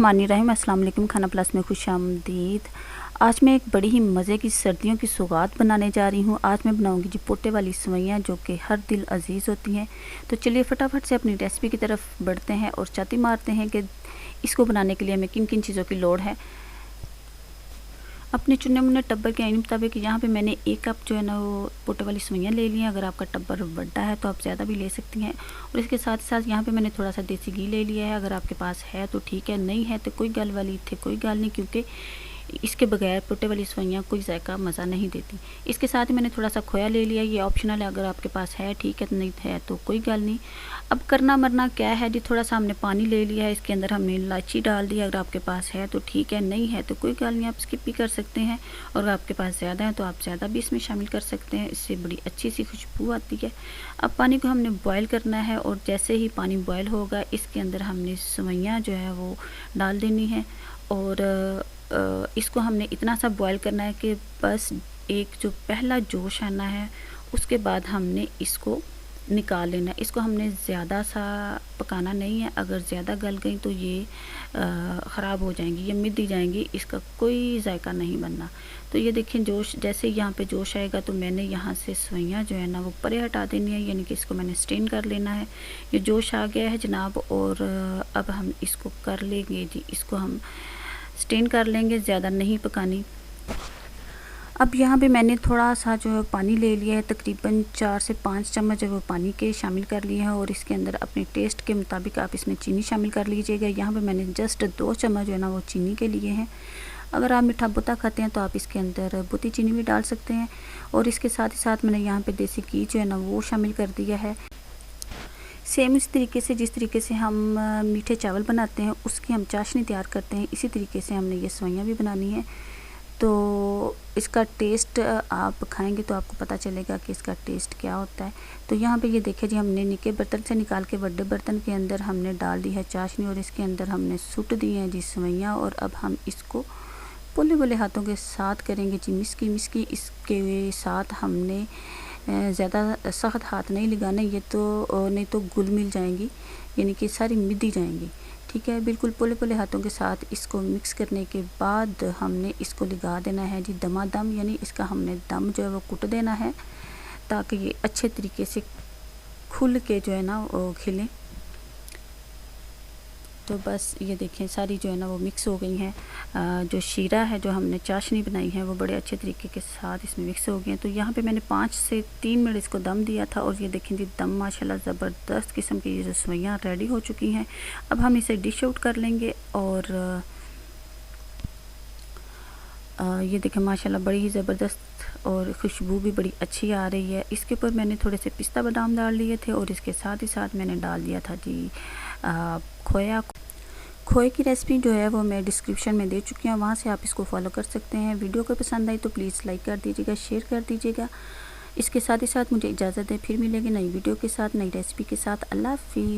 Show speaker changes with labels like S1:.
S1: बिस्मिल्लाहिर्रहमानिर्रहीम। अस्सलाम वालेकुम। खाना प्लस में खुशामदीद। आज मैं एक बड़ी ही मज़े की सर्दियों की सौगात बनाने जा रही हूँ। आज मैं बनाऊँगी जी पोटे वाली सेवइयाँ, जो कि हर दिल अजीज़ होती हैं। तो चलिए फटाफट से अपनी रेसिपी की तरफ बढ़ते हैं और चाती मारते हैं कि इसको बनाने के लिए हमें किन किन चीज़ों की लोड़ है। अपने चुने मुने टब्बर के मुताबिक यहाँ पे मैंने 1 कप जो है ना वो पोटे वाली सेवइयाँ ले ली हैं। अगर आपका टब्बर बड़ा है तो आप ज़्यादा भी ले सकती हैं। और इसके साथ साथ यहाँ पे मैंने थोड़ा सा देसी घी ले लिया है। अगर आपके पास है तो ठीक है, नहीं है तो कोई गल वाली थे कोई गल नहीं, क्योंकि इसके बगैर पोटे वाली सेवइयाँ कोई जायका मज़ा नहीं देती। इसके साथ ही मैंने थोड़ा सा खोया ले लिया, ये ऑप्शनल है, अगर आपके पास है ठीक है, नहीं है तो कोई गल नहीं। अब करना मरना क्या है जी, थोड़ा सा हमने पानी ले लिया है, इसके अंदर हमने इलायची डाल दी। अगर आपके पास है तो ठीक है, नहीं है तो कोई गल नहीं, आप स्किप भी कर सकते हैं। और अगर आपके पास ज़्यादा है तो आप ज़्यादा भी इसमें शामिल कर सकते हैं, इससे बड़ी अच्छी सी खुशबू आती है। अब पानी को हमने बॉयल करना है और जैसे ही पानी बॉयल होगा इसके अंदर हमने सेवइयाँ जो है वो डाल देनी है। और इसको हमने इतना सा बॉयल करना है कि बस एक जो पहला जोश आना है उसके बाद हमने इसको निकाल लेना है। इसको हमने ज़्यादा सा पकाना नहीं है, अगर ज़्यादा गल गई तो ये ख़राब हो जाएंगी, ये मिद्दी जाएंगी, इसका कोई जायका नहीं बनना। तो ये देखें जोश, जैसे यहाँ पे जोश आएगा तो मैंने यहाँ से सेवइयाँ जो है ना वो परे हटा देनी है, यानी कि इसको मैंने स्ट्रेन कर लेना है। ये जोश आ गया है जनाब, और अब हम इसको कर लेंगे जी, इसको हम स्ट्रेन कर लेंगे, ज़्यादा नहीं पकानी। अब यहाँ पे मैंने थोड़ा सा जो है पानी ले लिया है, तकरीबन 4 से 5 चम्मच जो है वो पानी के शामिल कर लिए हैं। और इसके अंदर अपने टेस्ट के मुताबिक आप इसमें चीनी शामिल कर लीजिएगा। यहाँ पे मैंने जस्ट 2 चम्मच जो है ना वो चीनी के लिए हैं। अगर आप मीठा बुता खाते हैं तो आप इसके अंदर बुती चीनी भी डाल सकते हैं। और इसके साथ ही साथ मैंने यहाँ पे देसी घी जो है ना वो शामिल कर दिया है। सेम इस तरीके से जिस तरीके से हम मीठे चावल बनाते हैं उसकी हम चाशनी तैयार करते हैं, इसी तरीके से हमने ये सेवइयाँ भी बनानी है। तो इसका टेस्ट आप खाएंगे तो आपको पता चलेगा कि इसका टेस्ट क्या होता है। तो यहाँ पे ये देखिए जी, हमने निके बर्तन से निकाल के बड़े बर्तन के अंदर हमने डाल दी है चाशनी, और इसके अंदर हमने सुट दी है जी सेवइयाँ। और अब हम इसको पोले पोले हाथों के साथ करेंगे जी मिसकी मिसकी। इसके साथ हमने ज़्यादा सख्त हाथ नहीं लगाने, ये तो नहीं तो घुल मिल जाएंगी, यानी कि सारी मिद्दी जाएंगी। ठीक है, बिल्कुल पोले पोले हाथों के साथ इसको मिक्स करने के बाद हमने इसको लगा देना है जी दमादम, यानी इसका हमने दम जो है वो कुट देना है, ताकि ये अच्छे तरीके से खुल के जो है ना वो खिलें। तो बस ये देखें सारी जो है ना वो मिक्स हो गई हैं। जो शीरा है, जो हमने चाशनी बनाई है, वो बड़े अच्छे तरीके के साथ इसमें मिक्स हो गए हैं। तो यहाँ पे मैंने 5 से 3 मिनट इसको दम दिया था, और ये देखें जी दम माशाल्लाह ज़बरदस्त किस्म की ये जो सेवइयाँ रेडी हो चुकी हैं। अब हम इसे डिश आउट कर लेंगे। और ये देखें माशाल्लाह बड़ी ही ज़बरदस्त और खुशबू भी बड़ी अच्छी आ रही है। इसके ऊपर मैंने थोड़े से पिस्ता बादाम डाल लिए थे, और इसके साथ ही साथ मैंने डाल दिया था जी खोया। खोए की रेसिपी जो है वो मैं डिस्क्रिप्शन में दे चुकी हूँ, वहाँ से आप इसको फॉलो कर सकते हैं। वीडियो को पसंद आई तो प्लीज़ लाइक कर दीजिएगा, शेयर कर दीजिएगा। इसके साथ ही साथ मुझे इजाज़त है, फिर मिलेंगे नई वीडियो के साथ, नई रेसिपी के साथ। अल्लाह हाफ़िज़।